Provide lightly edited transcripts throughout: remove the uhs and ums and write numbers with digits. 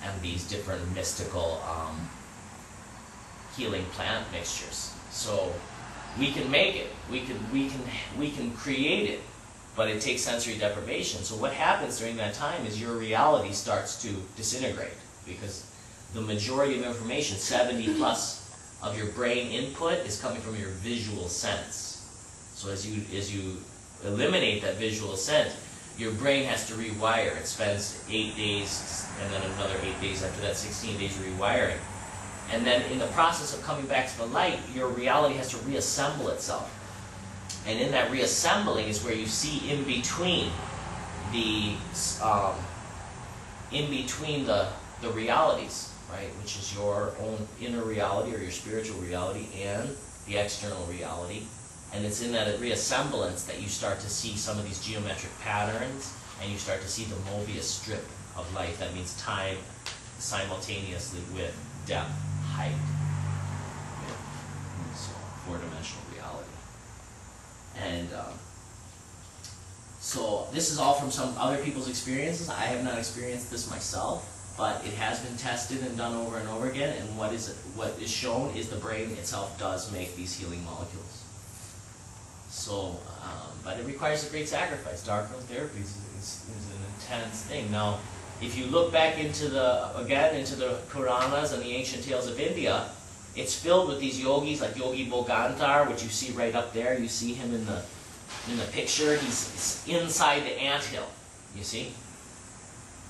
and these different mystical healing plant mixtures. So we can make it, we can create it, but it takes sensory deprivation. So what happens during that time is your reality starts to disintegrate, because the majority of information, 70 plus of your brain input, is coming from your visual sense. So as you eliminate that visual sense, your brain has to rewire. It spends 8 days and then another 8 days after that, 16 days rewiring. And then in the process of coming back to the light, your reality has to reassemble itself. And in that reassembling is where you see in between the realities, right? Which is your own inner reality or your spiritual reality and the external reality. And it's in that reassemblance that you start to see some of these geometric patterns, and you start to see the Mobius strip of life. That means time simultaneously with depth, height, so four-dimensional reality. And so this is all from some other people's experiences. I have not experienced this myself, but it has been tested and done over and over again. And what is shown is the brain itself does make these healing molecules. So, but it requires a great sacrifice. Darkroom therapy is an intense thing. Now, if you look back into the Puranas and the ancient tales of India, it's filled with these yogis like Yogi Bhogantar, which you see right up there. You see him in the picture. He's inside the anthill. You see?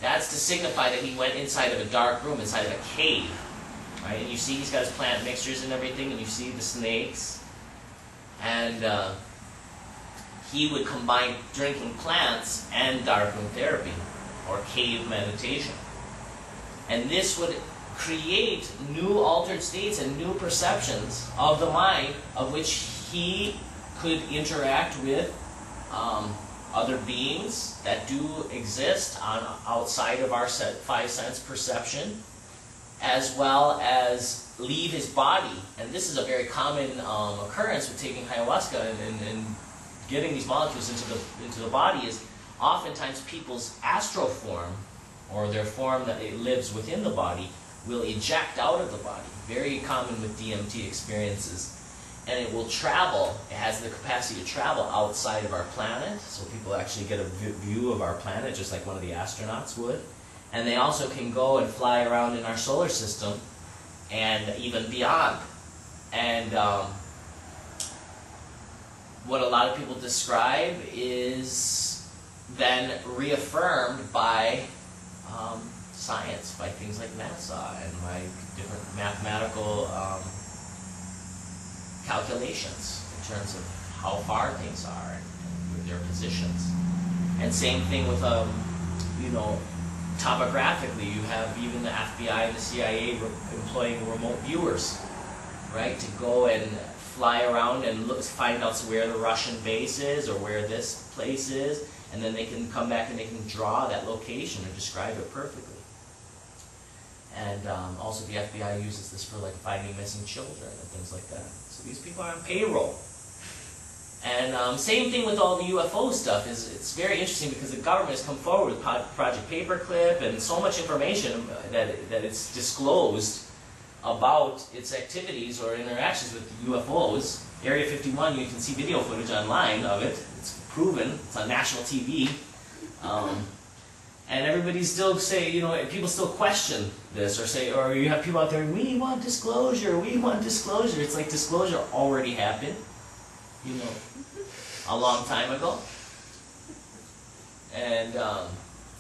That's to signify that he went inside of a dark room, inside of a cave, right? And you see he's got his plant mixtures and everything, and you see the snakes, and he would combine drinking plants and darkroom therapy, or cave meditation. And this would create new altered states and new perceptions of the mind, of which he could interact with other beings that do exist outside of our five sense perception, as well as leave his body. And this is a very common occurrence with taking ayahuasca and getting these molecules into the body, is oftentimes people's astral form, or their form that it lives within the body, will eject out of the body. Very common with DMT experiences. And it will travel, it has the capacity to travel outside of our planet, so people actually get a view of our planet just like one of the astronauts would. And they also can go and fly around in our solar system and even beyond. And what a lot of people describe is then reaffirmed by science, by things like NASA and by different mathematical calculations in terms of how far things are and their positions. And same thing with, topographically, you have even the FBI and the CIA employing remote viewers, right, to go and fly around and find out where the Russian base is or where this place is, and then they can come back and they can draw that location and describe it perfectly. And also the FBI uses this for like finding missing children and things like that. So these people are on payroll. And same thing with all the UFO stuff. It's very interesting because the government has come forward with Project Paperclip and so much information that it's disclosed about its activities or interactions with UFOs. Area 51, you can see video footage online of it. It's proven. It's on national TV. And everybody still say, people still question this, or say, or you have people out there, we want disclosure, we want disclosure. It's like disclosure already happened, a long time ago. And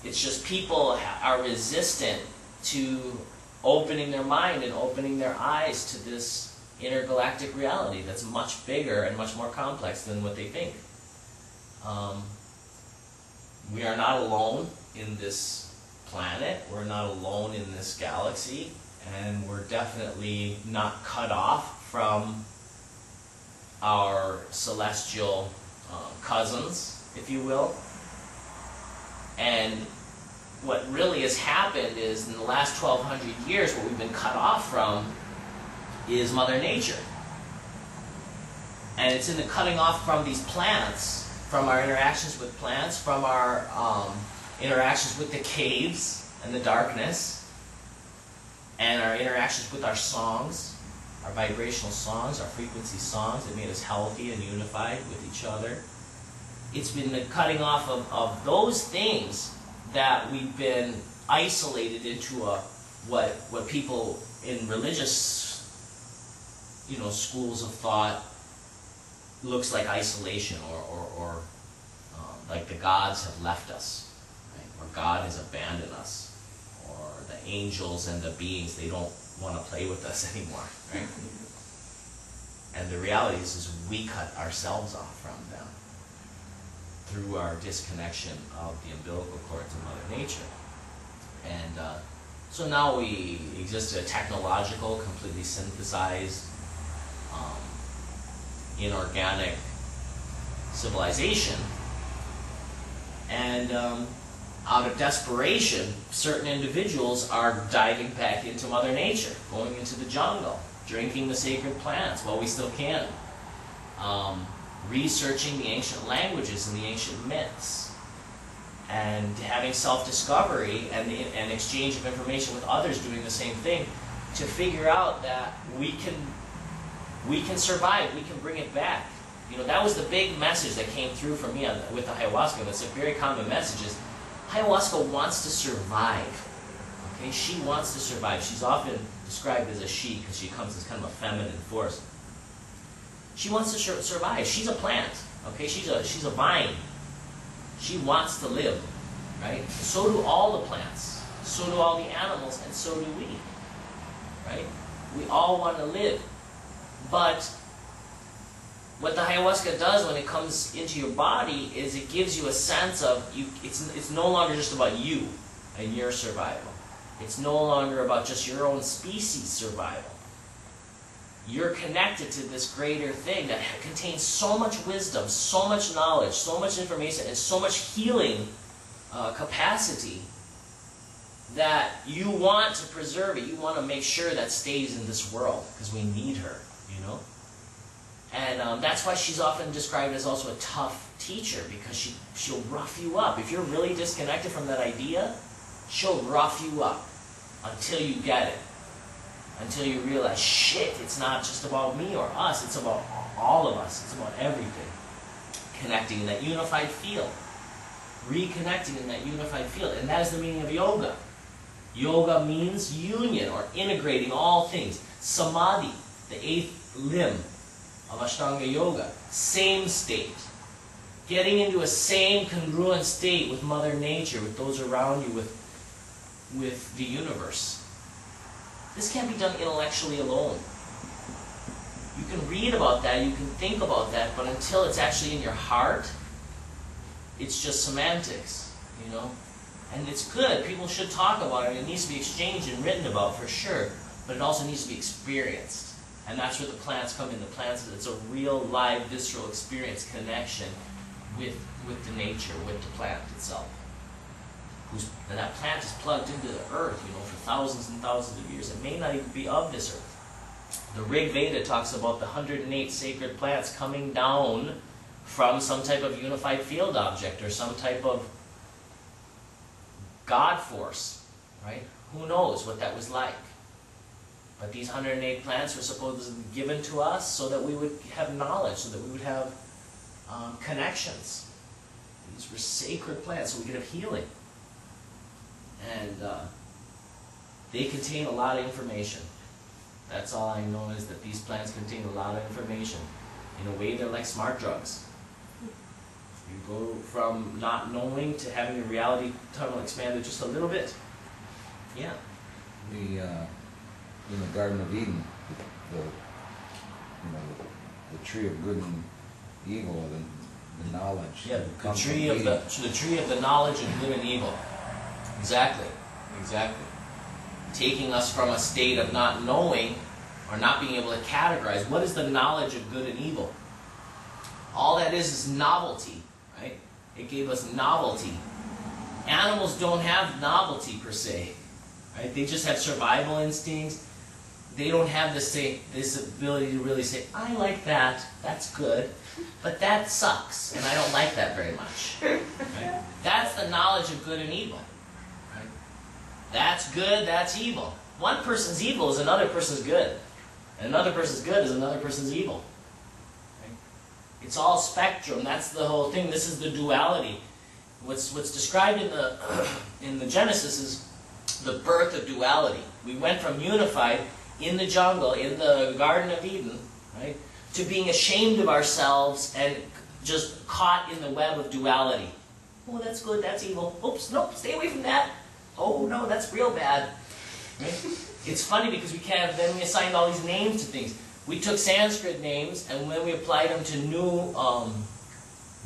it's just people are resistant to opening their mind and opening their eyes to this intergalactic reality that's much bigger and much more complex than what they think. We are not alone in this planet, we're not alone in this galaxy, and we're definitely not cut off from our celestial cousins, if you will. And what really has happened is, in the last 1,200 years, what we've been cut off from is Mother Nature. And it's in the cutting off from these plants, from our interactions with plants, from our interactions with the caves and the darkness, and our interactions with our songs, our vibrational songs, our frequency songs, that made us healthy and unified with each other. It's been the cutting off of those things that we've been isolated into what people in religious, schools of thought looks like isolation, or like the gods have left us, right? Or God has abandoned us, or the angels and the beings, they don't want to play with us anymore, right? And the reality is we cut ourselves off from them through our disconnection of the umbilical cord to Mother Nature. And so now we exist in a technological, completely synthesized, inorganic civilization. And out of desperation, certain individuals are diving back into Mother Nature, going into the jungle, drinking the sacred plants while we still can, researching the ancient languages and the ancient myths, and having self-discovery and exchange of information with others doing the same thing to figure out that we can survive, we can bring it back. That was the big message that came through for me with the ayahuasca. That's a very common message is ayahuasca wants to survive. Okay, she wants to survive. She's often described as a she because she comes as kind of a feminine force. She wants to survive. She's a plant. Okay, she's a vine. She wants to live, right? So do all the plants. So do all the animals, and so do we, right? We all want to live. But what the ayahuasca does when it comes into your body is it gives you a sense of it's no longer just about you and your survival. It's no longer about just your own species' survival. You're connected to this greater thing that contains so much wisdom, so much knowledge, so much information, and so much healing capacity that you want to preserve it. You want to make sure that stays in this world because we need her, And that's why she's often described as also a tough teacher, because she'll rough you up. If you're really disconnected from that idea, she'll rough you up until you get it. Until you realize, shit, it's not just about me or us, it's about all of us. It's about everything. Connecting in that unified field. Reconnecting in that unified field. And that is the meaning of yoga. Yoga means union, or integrating all things. Samadhi, the 8th limb of Ashtanga Yoga. Same state. Getting into a same congruent state with Mother Nature, with those around you, with the universe. This can't be done intellectually alone. You can read about that, you can think about that, but until it's actually in your heart, it's just semantics, And it's good. People should talk about it. It needs to be exchanged and written about for sure, but it also needs to be experienced. And that's where the plants come in. The plants, it's a real, live, visceral experience, connection with the nature, with the plant itself. And that plant is plugged into the earth, for thousands and thousands of years. It may not even be of this earth. The Rig Veda talks about the 108 sacred plants coming down from some type of unified field object or some type of God force, right? Who knows what that was like? But these 108 plants were supposedly given to us so that we would have knowledge, so that we would have connections. These were sacred plants, so we could have healing. And they contain a lot of information. That's all I know, is that these plants contain a lot of information. In a way, they're like smart drugs. You go from not knowing to having your reality tunnel expanded just a little bit. Yeah. In the Garden of Eden, the tree of good and evil, the knowledge. Yeah, the tree of the knowledge of good and evil. Exactly. Taking us from a state of not knowing or not being able to categorize. What is the knowledge of good and evil? All that is novelty, right? It gave us novelty. Animals don't have novelty per se, right? They just have survival instincts. They don't have this ability to really say, I like that, that's good, but that sucks, and I don't like that very much. Right? That's the knowledge of good and evil. Right? That's good, that's evil. One person's evil is another person's good. And another person's good is another person's evil. Right? It's all spectrum. That's the whole thing. This is the duality. What's described in the Genesis is the birth of duality. We went from unified in the jungle, in the Garden of Eden, right, to being ashamed of ourselves and just caught in the web of duality. Oh, that's good, that's evil. Oops, nope, stay away from that. Oh, no, that's real bad. Right? It's funny because then we assigned all these names to things. We took Sanskrit names and when we applied them to new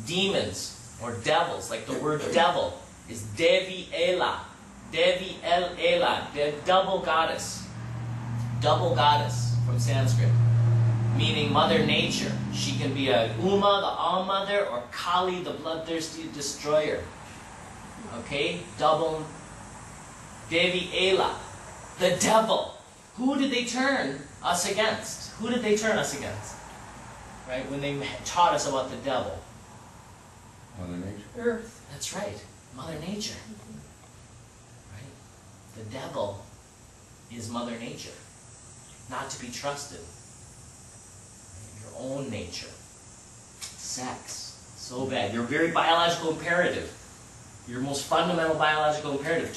demons or devils, like the word devil is Devi Ela. Devi El Ela, double goddess. Double goddess from Sanskrit, meaning Mother Nature. She can be a Uma, the All-Mother, or Kali, the bloodthirsty destroyer. Okay? Double Devi Ela, the devil. Who did they turn us against? Who did they turn us against? Right? When they taught us about the devil. Mother Nature. Earth. That's right. Mother Nature. Right? The devil is Mother Nature. Not to be trusted. Your own nature. Sex. So bad. Your very biological imperative. Your most fundamental biological imperative.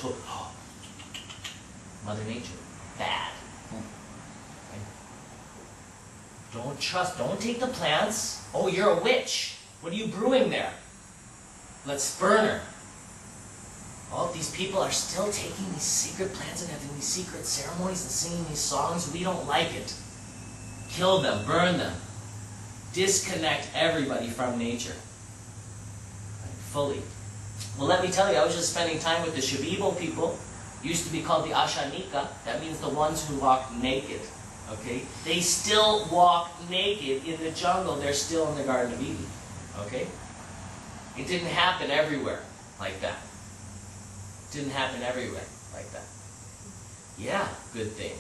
Mother Nature. Bad. Right? Don't trust. Don't take the plants. Oh, you're a witch. What are you brewing there? Let's burn her. All of these people are still taking these secret plants and having these secret ceremonies and singing these songs. We don't like it. Kill them, burn them. Disconnect everybody from nature. Right? Fully. Well, let me tell you, I was just spending time with the Shabibo people. Used to be called the Ashanika. That means the ones who walk naked. Okay? They still walk naked in the jungle. They're still in the Garden of Eden. Okay? It didn't happen everywhere like that. Didn't happen everywhere like that. Yeah, good thing.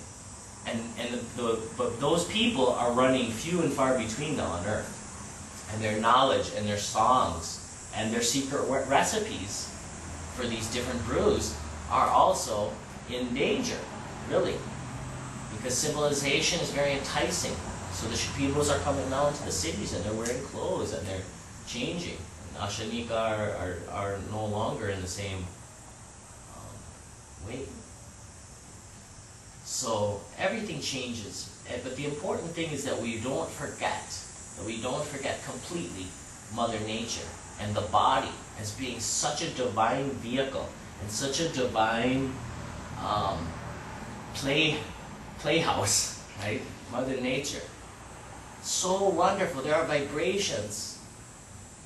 But those people are running few and far between now on earth. And their knowledge and their songs and their secret recipes for these different brews are also in danger, really. Because civilization is very enticing. So the Shipibos are coming now into the cities and they're wearing clothes and they're changing. And Ashanika are no longer in the same way. So everything changes, but the important thing is that we don't forget completely Mother Nature and the body as being such a divine vehicle and such a divine playhouse, right? Mother Nature. So wonderful. There are vibrations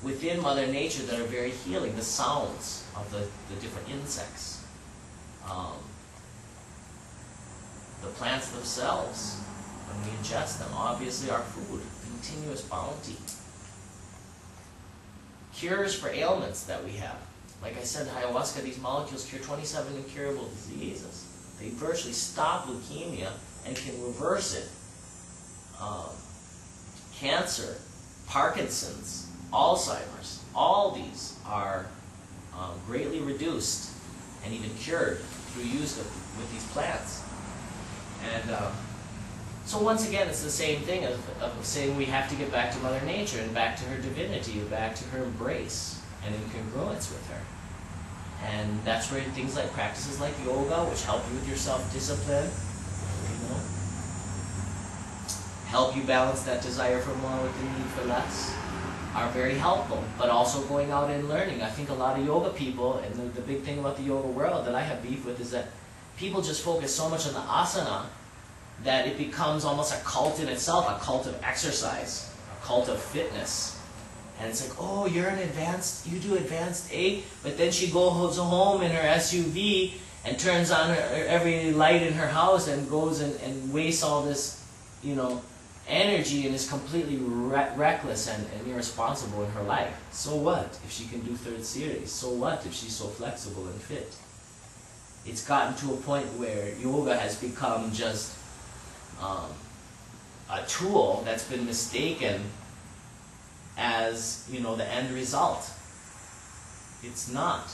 within Mother Nature that are very healing. The sounds of the different insects. The plants themselves, when we ingest them, obviously our food, continuous bounty. Cures for ailments that we have. Like I said, ayahuasca, these molecules cure 27 incurable diseases. They virtually stop leukemia and can reverse it. Cancer, Parkinson's, Alzheimer's, all these are greatly reduced and even cured through use with these plants. And so once again, it's the same thing of saying we have to get back to Mother Nature and back to her divinity, back to her embrace and in congruence with her. And that's where things like practices like yoga, which help you with your self-discipline, you know, help you balance that desire for more with the need for less, are very helpful. But also going out and learning. I think a lot of yoga people, and the big thing about the yoga world that I have beef with is that people just focus so much on the asana that it becomes almost a cult in itself, a cult of exercise, a cult of fitness. And it's like, oh, you do advanced A, but then she goes home in her SUV and turns on every light in her house and goes and wastes all this, you know, energy and is completely reckless and irresponsible in her life. So what if she can do third series? So what if she's so flexible and fit? It's gotten to a point where yoga has become just a tool that's been mistaken as, you know, the end result. It's not.